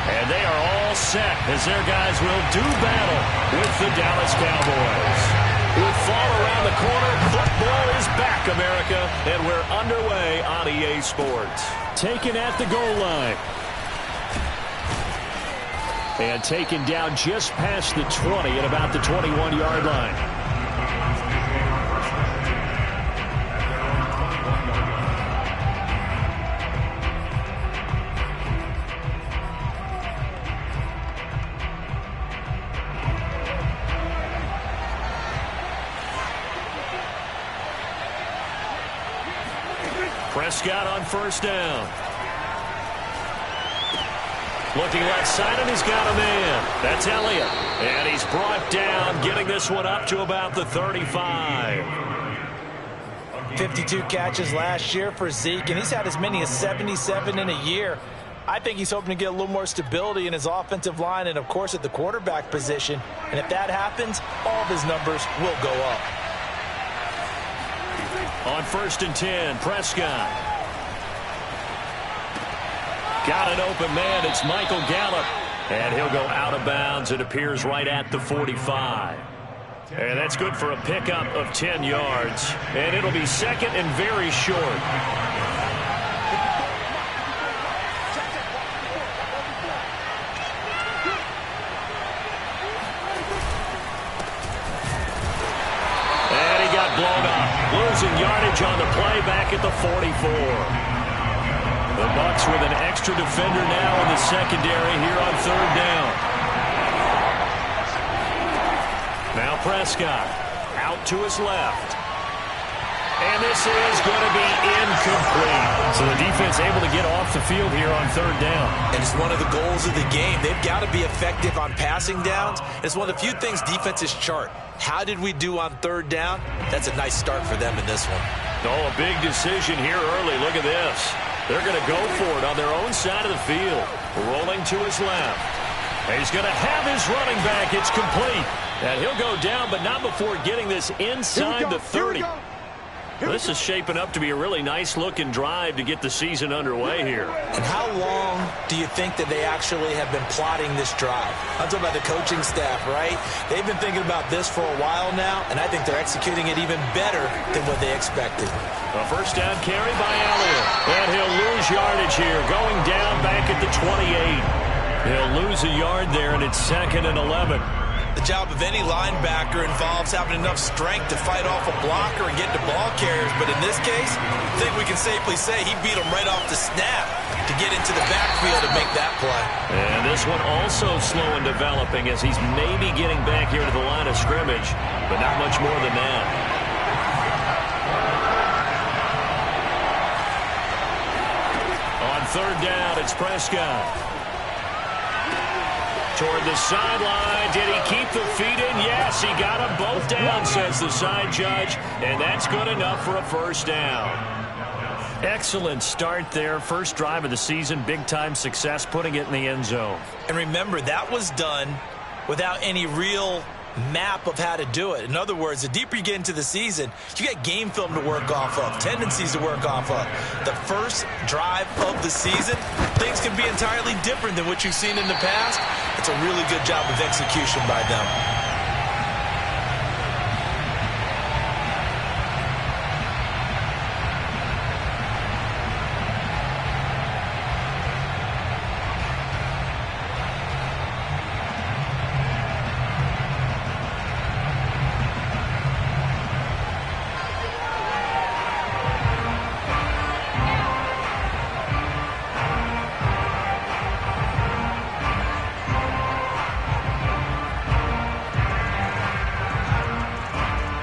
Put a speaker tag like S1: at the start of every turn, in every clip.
S1: And they are all set as their guys will do battle with the Dallas Cowboys. With fall around the corner, football is back, America, and we're underway on EA Sports. Taken at the goal line. And taken down just past the 20 at about the 21-yard line. Prescott on first down. Looking left side, and he's got a man. That's Elliott. And he's brought down, getting this one up to about the 35.
S2: 52 catches last year for Zeke, and he's had as many as 77 in a year. I think he's hoping to get a little more stability in his offensive line and, of course, at the quarterback position. And if that happens, all of his numbers will go up.
S1: On first and 10, Prescott. Got an open man. It's Michael Gallup. And he'll go out of bounds. It appears right at the 45. And that's good for a pickup of 10 yards. And it'll be second and very short. And he got blown up. Losing yardage on the play back at the 44. The Bucs with an extra defender now in the secondary here on third down. Now Prescott out to his left. And this is going to be incomplete. So the defense able to get off the field here on third down.
S2: And it's one of the goals of the game. They've got to be effective on passing downs. It's one of the few things defenses chart. How did we do on third down? That's a nice start for them in this one.
S1: Oh, a big decision here early. Look at this. They're going to go for it on their own side of the field. Rolling to his left. And he's going to have his running back. It's complete. And he'll go down, but not before getting this inside the 30. This is shaping up to be a really nice-looking drive to get the season underway here.
S2: And how long do you think that they actually have been plotting this drive? I'm talking about the coaching staff, right? They've been thinking about this for a while now, and I think they're executing it even better than what they expected.
S1: A first down carry by Elliott. And he'll lose yardage here, going down back at the 28. He'll lose a yard there, and it's second and 11.
S2: The job of any linebacker involves having enough strength to fight off a blocker and get to ball carriers. But in this case, I think we can safely say he beat him right off the snap to get into the backfield and make that play.
S1: And this one also slow in developing as he's maybe getting back here to the line of scrimmage, but not much more than that. On third down, it's Prescott. Toward the sideline. Did he keep the feet in? Yes, he got them both down, says the side judge. And that's good enough for a first down. Excellent start there. First drive of the season. Big-time success putting it in the end zone.
S2: And remember, that was done without any real map of how to do it. In other words, the deeper you get into the season, you got game film to work off of, tendencies to work off of. The first drive of the season, things can be entirely different than what you've seen in the past. It's a really good job of execution by them.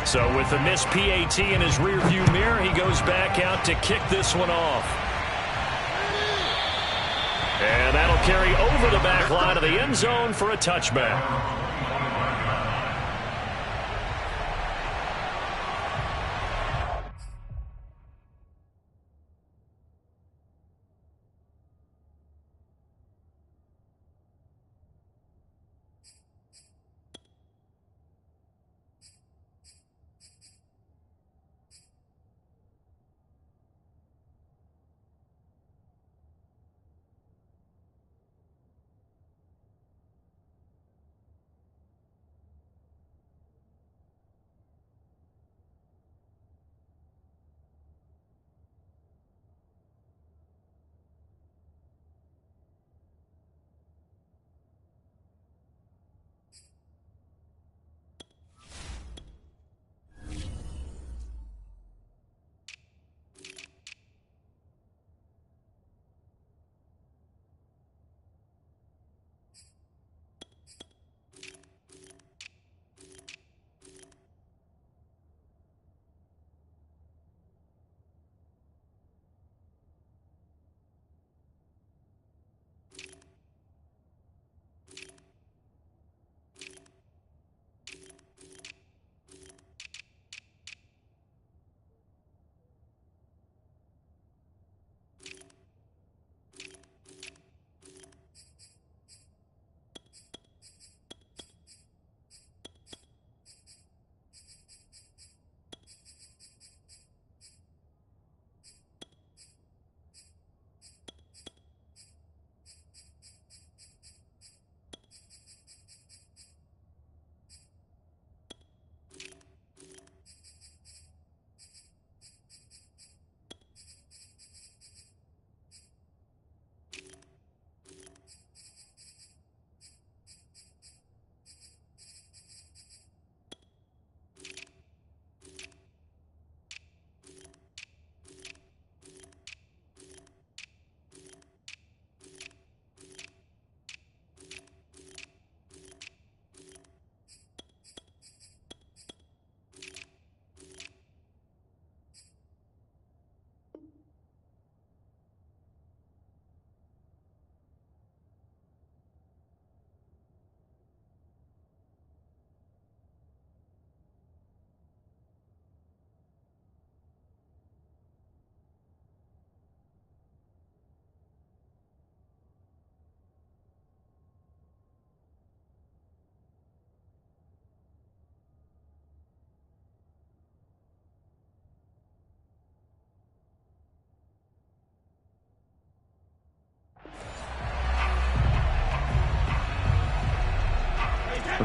S1: So with the missed PAT in his rearview mirror, he goes back out to kick this one off. And that'll carry over the back line of the end zone for a touchback.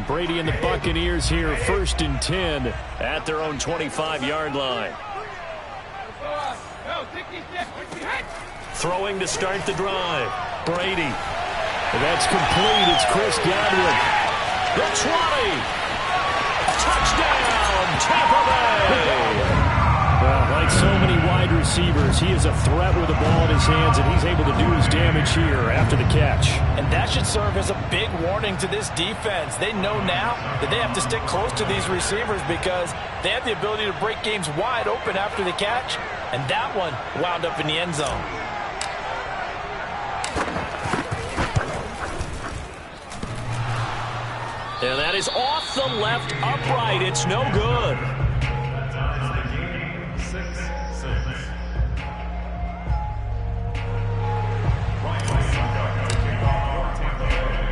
S1: Brady and the Buccaneers here, 1st and 10 at their own 25-yard line. Throwing to start the drive. Brady. And that's complete. It's Chris Godwin. The 20. Touchdown, Tampa Bay. Well, like so many wide receivers, he is a threat with the ball in his hands, and he's able to do his damage here after the catch.
S2: And that should serve as a big warning to this defense. They know now that they have to stick close to these receivers because they have the ability to break games wide open after the catch, and that one wound up in the end zone.
S1: And that is off the left upright. It's no good.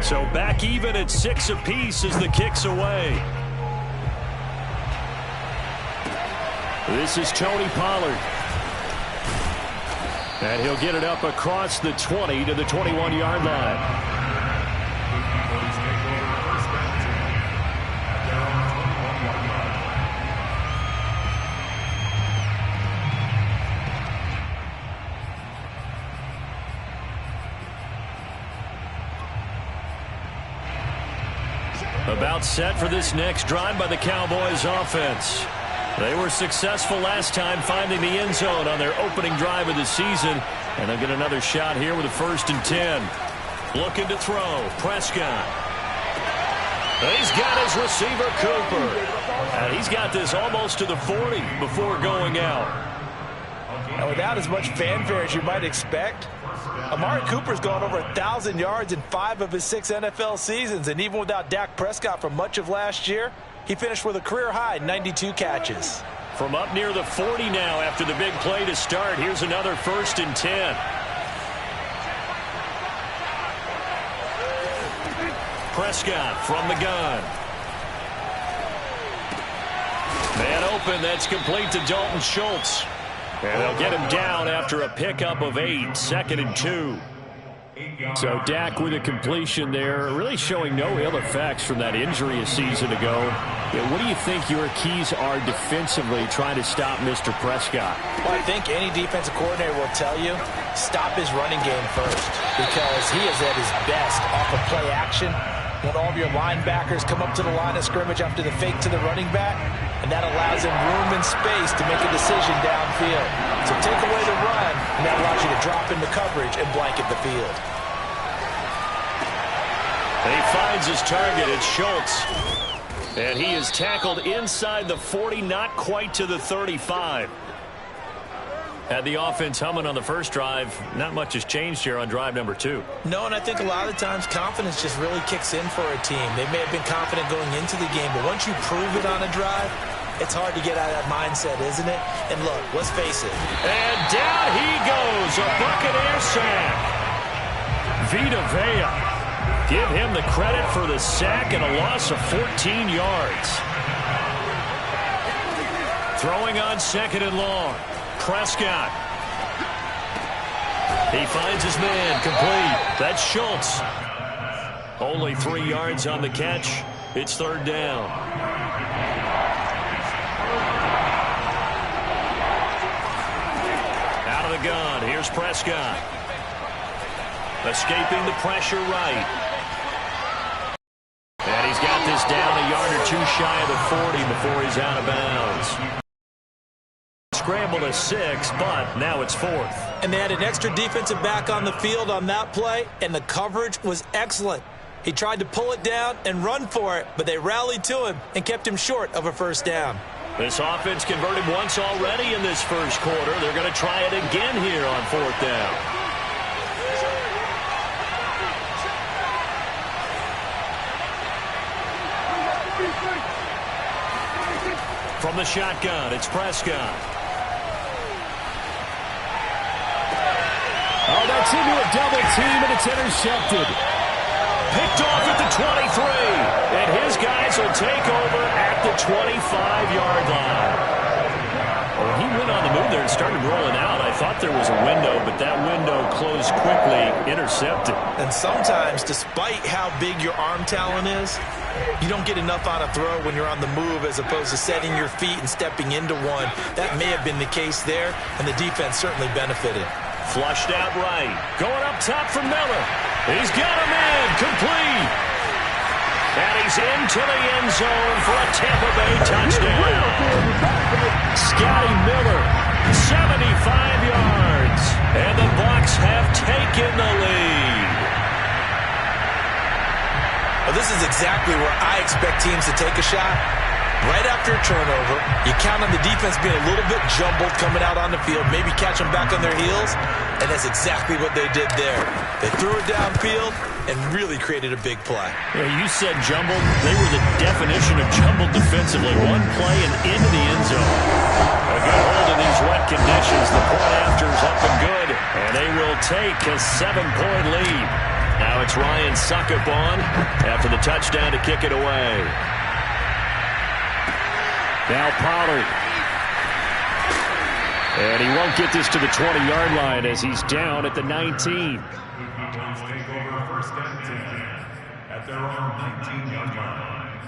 S1: So back even at 6 apiece as the kick's away. This is Tony Pollard. And he'll get it up across the 20 to the 21-yard line. About set for this next drive by the Cowboys offense. They were successful last time finding the end zone on their opening drive of the season. And they'll get another shot here with a 1st and 10. Looking to throw. Prescott. He's got his receiver, Cooper. And he's got this almost to the 40 before going out.
S2: And without as much fanfare as you might expect, Amari Cooper's gone over 1,000 yards in 5 of his 6 NFL seasons. And even without Dak Prescott for much of last year, he finished with a career-high 92 catches.
S1: From up near the 40 now after the big play to start. Here's another 1st and 10. Prescott from the gun. Man open. That's complete to Dalton Schultz. And they'll get him down after a pickup of 8. 2nd and 2. So Dak with a completion there, really showing no ill effects from that injury a season ago. Yeah, what do you think your keys are defensively trying to stop Mr. Prescott?
S2: Well, I think any defensive coordinator will tell you, stop his running game first, because he is at his best off of play action when all of your linebackers come up to the line of scrimmage after the fake to the running back, and that allows him room and space to make a decision downfield. So take away the run, and that allows you to drop into coverage and blanket the field.
S1: And he finds his target. It's Schultz. And he is tackled inside the 40, not quite to the 35. Had the offense humming on the first drive. Not much has changed here on drive number 2.
S2: No, and I think a lot of times confidence just really kicks in for a team. They may have been confident going into the game, but once you prove it on a drive, it's hard to get out of that mindset, isn't it? And look, let's face it.
S1: And down he goes. A Buccaneer sack. Vita Vea. Give him the credit for the sack and a loss of 14 yards. Throwing on 2nd and long. Prescott. He finds his man, complete. That's Schultz. Only 3 yards on the catch. It's 3rd down. Out of the gun, here's Prescott. Escaping the pressure right. And he's got this down a yard or 2 shy of the 40 before he's out of bounds. Scramble to 6, but now it's 4th.
S2: And they had an extra defensive back on the field on that play, and the coverage was excellent. He tried to pull it down and run for it, but they rallied to him and kept him short of a 1st down.
S1: This offense converted once already in this first quarter. They're going to try it again here on 4th down. From the shotgun, it's Prescott. Oh, that's into a double team, and it's intercepted. Picked off at the 23. And his guys will take over at the 25-yard line. Well, he went on the move stood there and started rolling out. I thought there was a window, but that window closed quickly, intercepted.
S2: And sometimes, despite how big your arm talent is, you don't get enough on a throw when you're on the move as opposed to setting your feet and stepping into one. That may have been the case there, and the defense certainly benefited.
S1: Flushed out right. Going up top for Miller. He's got him in. Complete. And he's into the end zone for a Tampa Bay touchdown. Scotty Miller, 75 yards. And the Bucs have taken the lead.
S2: Well, this is exactly where I expect teams to take a shot. Right after a turnover, you count on the defense being a little bit jumbled coming out on the field, maybe catch them back on their heels, and that's exactly what they did there. They threw it downfield and really created a big play.
S1: Yeah, you said jumbled. They were the definition of jumbled defensively. One play and into the end zone. A good hold in these wet conditions. The point after is up and good, and they will take a 7-point lead. Now it's Ryan Suckup on after the touchdown to kick it away. Now Pollard. And he won't get this to the 20-yard line as he's down at the 19.
S3: Take over first and 10 at their own 19-yard line.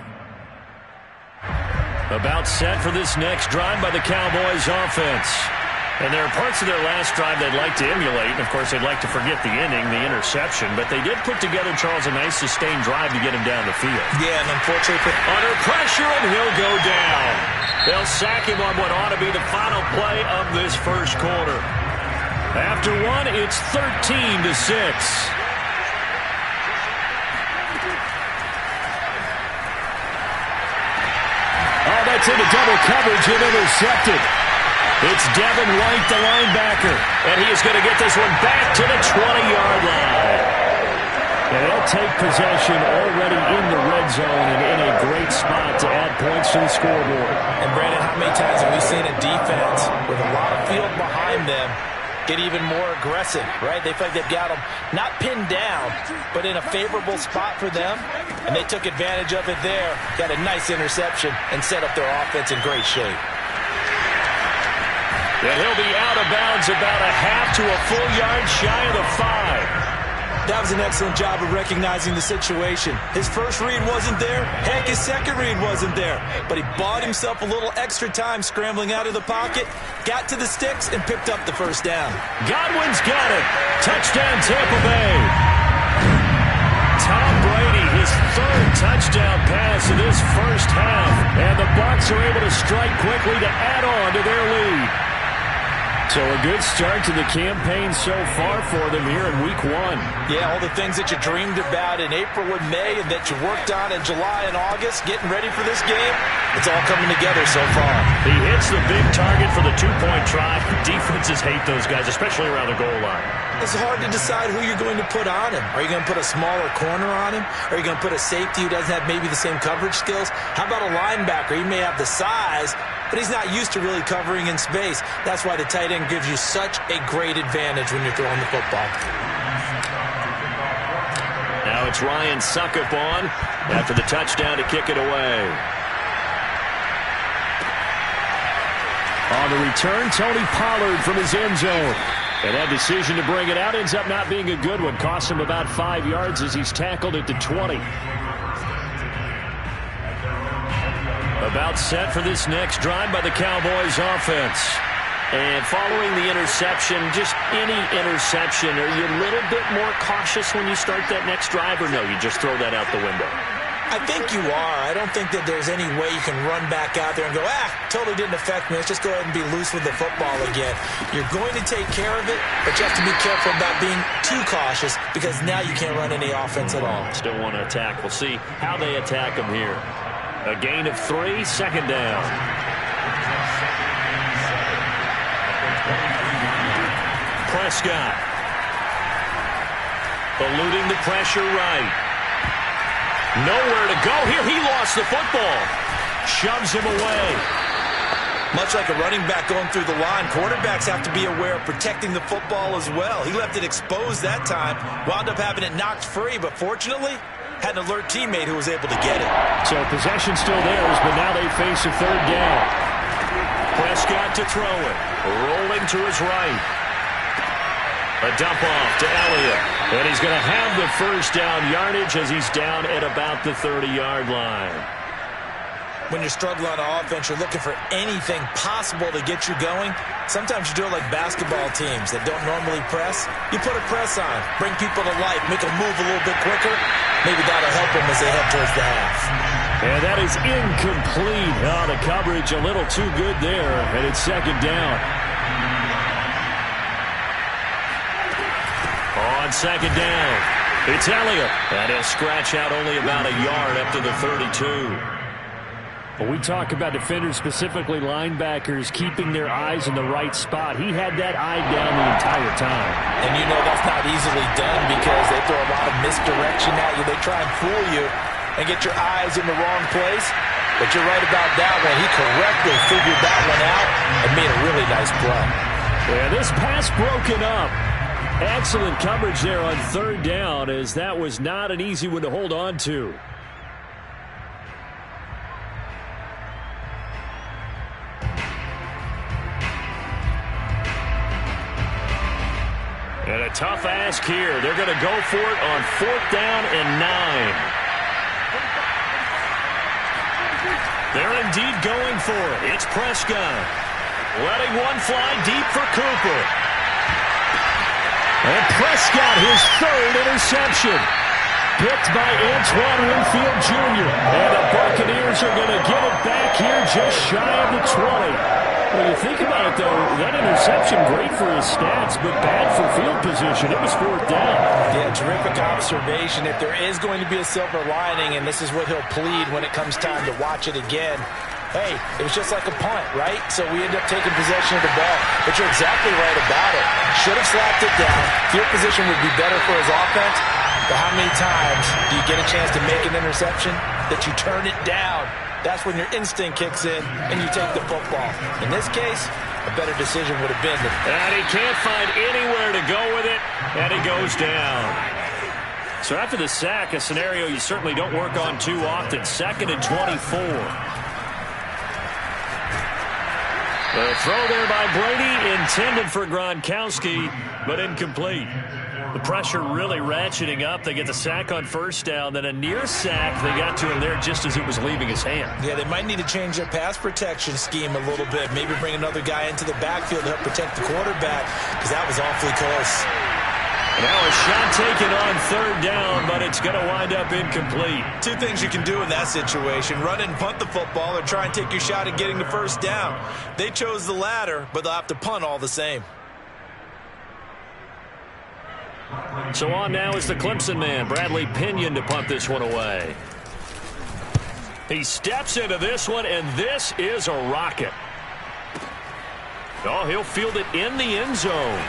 S1: About set for this next drive by the Cowboys offense. And there are parts of their last drive they'd like to emulate. And, of course, they'd like to forget the inning, the interception. But they did put together, Charles, a nice sustained drive to get him down the field.
S2: Yeah, and unfortunately,
S1: under pressure, and he'll go down. They'll sack him on what ought to be the final play of this first quarter. After one, it's 13-6. Oh, that's into double coverage and intercepted. It's Devin White, the linebacker, and he is going to get this one back to the 20-yard line. And they'll take possession already in the red zone and in a great spot to add points to the scoreboard.
S2: And, Brandon, how many times have we seen a defense with a lot of field behind them get even more aggressive, right? They feel like they've got them not pinned down, but in a favorable spot for them, and they took advantage of it there, got a nice interception, and set up their offense in great shape.
S1: And he'll be out of bounds about a half to a full yard shy of the 5.
S2: That was an excellent job of recognizing the situation. His first read wasn't there. Heck, his second read wasn't there. But he bought himself a little extra time scrambling out of the pocket, got to the sticks, and picked up the first down.
S1: Godwin's got it. Touchdown, Tampa Bay. Tom Brady, his third touchdown pass in this first half. And the Bucs are able to strike quickly to add on to their lead. So a good start to the campaign so far for them here in week 1.
S2: Yeah, all the things that you dreamed about in April and May and that you worked on in July and August, getting ready for this game, it's all coming together so far.
S1: He hits the big target for the 2-point try. Defenses hate those guys, especially around the goal line.
S2: It's hard to decide who you're going to put on him. Are you going to put a smaller corner on him? Are you going to put a safety who doesn't have maybe the same coverage skills? How about a linebacker? He may have the size, but he's not used to really covering in space. That's why the tight end gives you such a great advantage when you're throwing the football.
S1: Now it's Ryan Suckup on after the touchdown to kick it away. On the return, Tony Pollard from his end zone. And that decision to bring it out ends up not being a good one. Cost him about 5 yards as he's tackled at the 20. About set for this next drive by the Cowboys offense. And following the interception, just any interception, are you a little bit more cautious when you start that next drive, or no, you just throw that out the window?
S2: I think you are. I don't think that there's any way you can run back out there and go, totally didn't affect me. Let's just go ahead and be loose with the football again. You're going to take care of it, but you have to be careful about being too cautious because now you can't run any offense at all.
S1: Still want to attack. We'll see how they attack them here. A gain of 3, second down. Prescott. Eluding the pressure right. Nowhere to go here. He lost the football. Shoves him away.
S2: Much like a running back going through the line, quarterbacks have to be aware of protecting the football as well. He left it exposed that time, wound up having it knocked free, but fortunately, had an alert teammate who was able to get it.
S1: So possession still theirs, but now they face a third down. Prescott to throw it. Rolling to his right. A dump off to Elliott. And he's going to have the first down yardage as he's down at about the 30-yard line.
S2: When you're struggling on offense, you're looking for anything possible to get you going. Sometimes you do it like basketball teams that don't normally press. You put a press on, bring people to life, make them move a little bit quicker. Maybe that'll help them as they head towards the half.
S1: And that is incomplete. Oh, the coverage a little too good there, and it's second down. On second down, it's Elliott. And he'll scratch out only about a yard up to the 32.
S4: Well, we talk about defenders, specifically linebackers, keeping their eyes in the right spot. He had that eye down the entire time.
S2: And you know that's not easily done because they throw a lot of misdirection at you. They try and fool you and get your eyes in the wrong place. But you're right about that one. He correctly figured that one out and made a really nice play.
S1: Yeah, this pass broken up. Excellent coverage there on third down, as that was not an easy one to hold on to. And a tough ask here. They're going to go for it on fourth down and 9. They're indeed going for it. It's Prescott. Letting one fly deep for Cooper. And Prescott, his third interception. Picked by Antoine Winfield Jr. And the Buccaneers are going to get it back here just shy of the 20. When you think about it, though, that interception, great for his stats, but bad for field position. It was fourth down.
S2: Yeah, terrific observation. If there is going to be a silver lining, and this is what he'll plead when it comes time to watch it again, hey, it was just like a punt, right? So we end up taking possession of the ball. But you're exactly right about it. Should have slapped it down. Field position would be better for his offense. But how many times do you get a chance to make an interception that you turn it down? That's when your instinct kicks in and you take the football. In this case, a better decision would have been.
S1: And he can't find anywhere to go with it, and he goes down. So after the sack, a scenario you certainly don't work on too often. 2nd and 24. The throw there by Brady, intended for Gronkowski, but incomplete. The pressure really ratcheting up. They get the sack on first down, then a near sack. They got to him there just as it was leaving his hand.
S2: Yeah, they might need to change their pass protection scheme a little bit. Maybe bring another guy into the backfield to help protect the quarterback, because that was awfully close.
S1: Now a shot taken on third down, but it's going to wind up incomplete.
S2: Two things you can do in that situation: run and punt the football, or try and take your shot at getting the first down. They chose the latter, but they'll have to punt all the same.
S1: So on now is the Clemson man, Bradley Pinion, to punt this one away. He steps into this one, and this is a rocket. Oh, he'll field it in the end zone.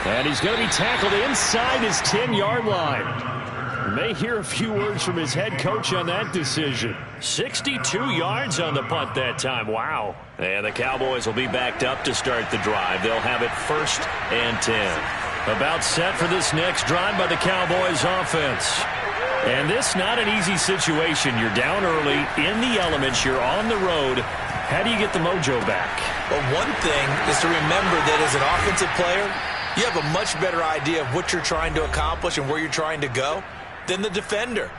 S1: And he's going to be tackled inside his 10-yard line. We may hear a few words from his head coach on that decision. 62 yards on the punt that time. Wow. And the Cowboys will be backed up to start the drive. They'll have it 1st and 10. About set for this next drive by the Cowboys offense. And this not an easy situation. You're down early, in the elements, you're on the road. How do you get the mojo back?
S2: Well, one thing is to remember that as an offensive player, you have a much better idea of what you're trying to accomplish and where you're trying to go than the defender.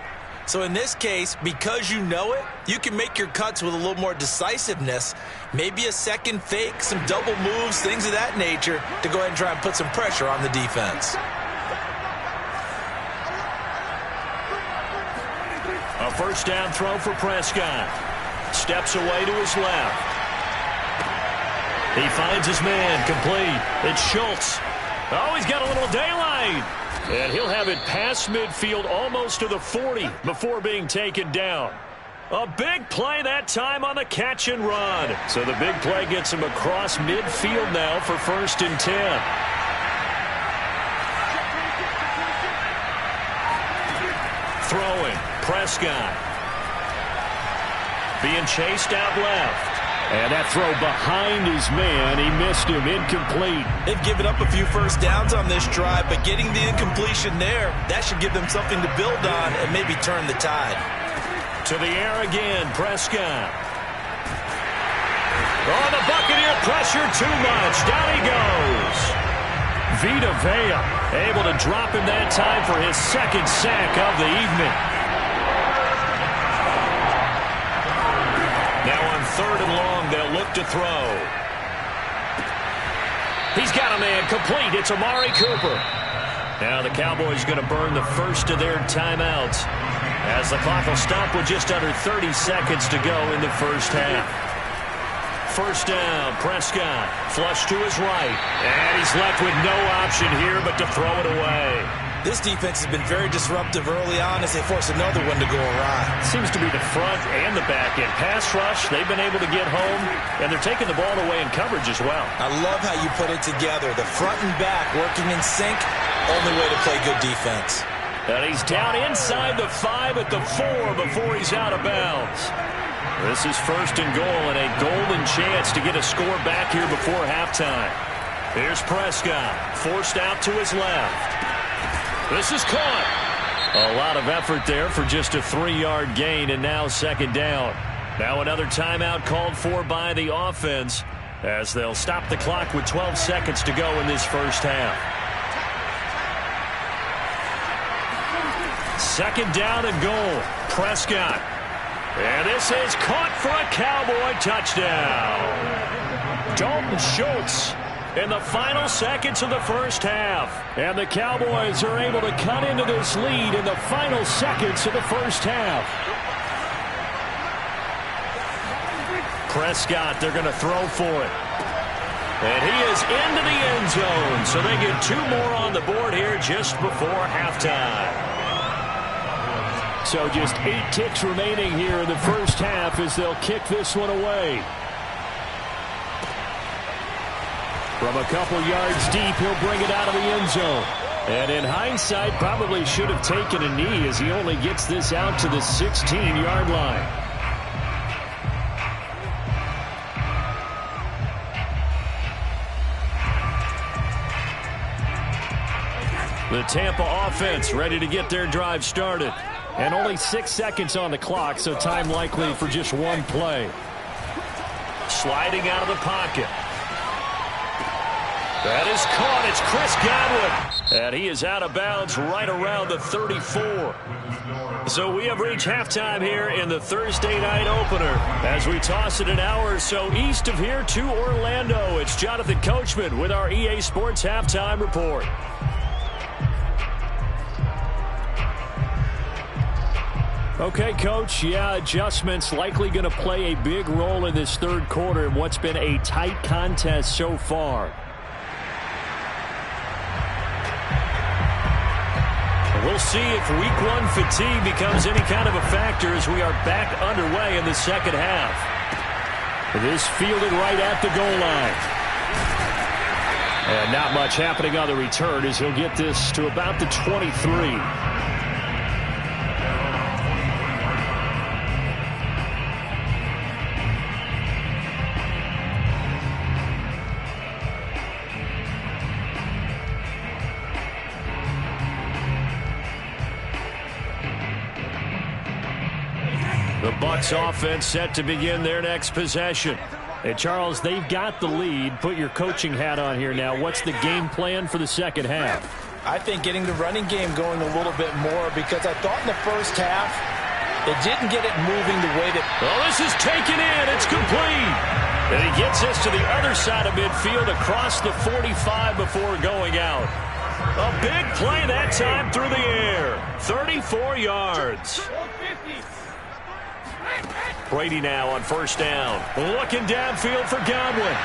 S2: So in this case, because you know it, you can make your cuts with a little more decisiveness, maybe a second fake, some double moves, things of that nature, to go ahead and try and put some pressure on the defense.
S1: A first down throw for Prescott. Steps away to his left. He finds his man, complete. It's Schultz. Oh, he's got a little daylight. And he'll have it past midfield, almost to the 40, before being taken down. A big play that time on the catch and run. So the big play gets him across midfield now for 1st and 10. Throwing, Prescott. Being chased out left. And that throw behind his man, he missed him, incomplete.
S2: They've given up a few first downs on this drive, but getting the incompletion there, that should give them something to build on and maybe turn the tide.
S1: To the air again, Prescott. Oh, the Buccaneer pressure too much. Down he goes. Vita Vea able to drop him that time for his second sack of the evening. Now on 3rd and long, they'll look to throw. He's got a man complete. It's Amari Cooper. Now the Cowboys going to burn the first of their timeouts as the clock will stop with just under 30 seconds to go in the first half. First down, Prescott, flush to his right. And he's left with no option here but to throw it away.
S2: This defense has been very disruptive early on as they force another one to go awry.
S1: Seems to be the front and the back end. Pass rush, they've been able to get home, and they're taking the ball away in coverage as well.
S2: I love how you put it together. The front and back working in sync, only way to play good defense.
S1: And he's down inside the 5 at the 4 before he's out of bounds. This is 1st and goal and a golden chance to get a score back here before halftime. Here's Prescott, forced out to his left. This is caught. A lot of effort there for just a 3-yard gain, and now 2nd down. Now another timeout called for by the offense as they'll stop the clock with 12 seconds to go in this first half. 2nd down and goal. Prescott. And this is caught for a Cowboy touchdown. Dalton Schultz in the final seconds of the first half. And the Cowboys are able to cut into this lead in the final seconds of the first half. Prescott, they're going to throw for it. And he is into the end zone. So they get 2 more on the board here just before halftime. So just 8 kicks remaining here in the first half as they'll kick this one away. From a couple yards deep, he'll bring it out of the end zone. And in hindsight, probably should have taken a knee as he only gets this out to the 16-yard line. The Tampa offense ready to get their drive started. And only 6 seconds on the clock, so time likely for just 1 play. Sliding out of the pocket. That is caught. It's Chris Godwin. And he is out of bounds right around the 34. So we have reached halftime here in the Thursday night opener. As we toss it an hour or so east of here to Orlando, it's Jonathan Coachman with our EA Sports Halftime Report. Okay, Coach, yeah, adjustments likely going to play a big role in this 3rd quarter in what's been a tight contest so far. We'll see if week 1 fatigue becomes any kind of a factor as we are back underway in the 2nd half. This fielded right at the goal line. And not much happening on the return as he'll get this to about the 23. The Bucs offense set to begin their next possession. Hey, Charles, they've got the lead. Put your coaching hat on here now. What's the game plan for the 2nd half?
S2: I think getting the running game going a little bit more because I thought in the first half they didn't get it moving the way that...
S1: Well, this is taken in. It's complete. And he gets this to the other side of midfield across the 45 before going out. A big play that time through the air. 34 yards. Brady now on 1st down. Looking downfield for Godwin.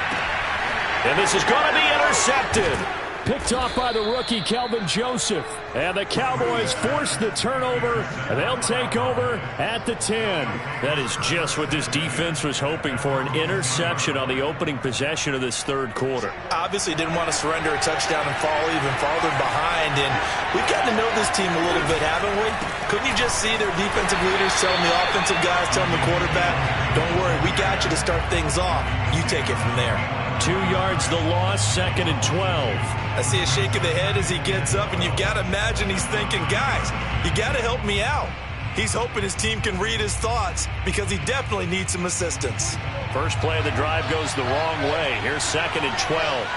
S1: And this is going to be intercepted.
S4: Picked off by the rookie, Kelvin Joseph.
S1: And the Cowboys force the turnover. And they'll take over at the 10. That is just what this defense was hoping for, an interception on the opening possession of this 3rd quarter.
S2: Obviously didn't want to surrender a touchdown and fall even farther behind. And we've gotten to know this team a little bit, haven't we? Couldn't you just see their defensive leaders telling the offensive guys, telling the quarterback, don't worry, we got you to start things off. You take it from there.
S1: 2 yards the loss, 2nd and 12.
S2: I see a shake of the head as he gets up, and you've got to imagine he's thinking, guys, you got to help me out. He's hoping his team can read his thoughts because he definitely needs some assistance.
S1: First play of the drive goes the wrong way. Here's 2nd and 12.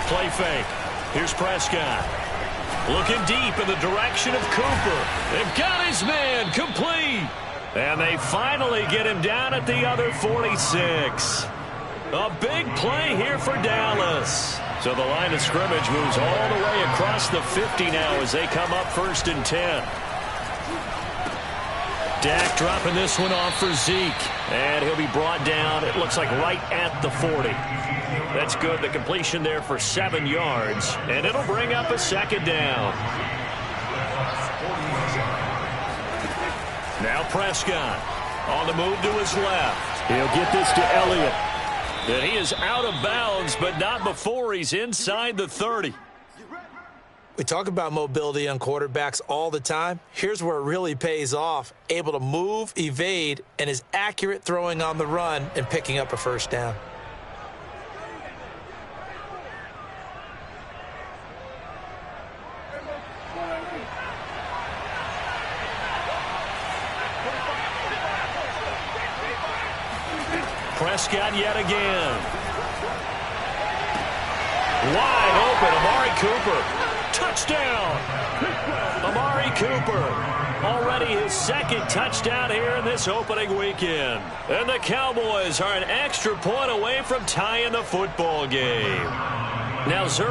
S1: Play fake. Here's Prescott. Looking deep in the direction of Cooper. They've got his man complete. And they finally get him down at the other 46. A big play here for Dallas. So the line of scrimmage moves all the way across the 50 now as they come up 1st and 10. Dak dropping this one off for Zeke. And he'll be brought down, it looks like, right at the 40. That's good. The completion there for 7 yards. And it'll bring up a 2nd down. Now Prescott on the move to his left.
S4: He'll get this to Elliott.
S1: And he is out of bounds, but not before he's inside the 30.
S2: We talk about mobility on quarterbacks all the time. Here's where it really pays off. Able to move, evade, and is accurate throwing on the run and picking up a 1st down.
S1: Prescott yet again. Wide open, Amari Cooper. Touchdown! Amari Cooper. Already his 2nd touchdown here in this opening weekend. And the Cowboys are an extra point away from tying the football game. Now,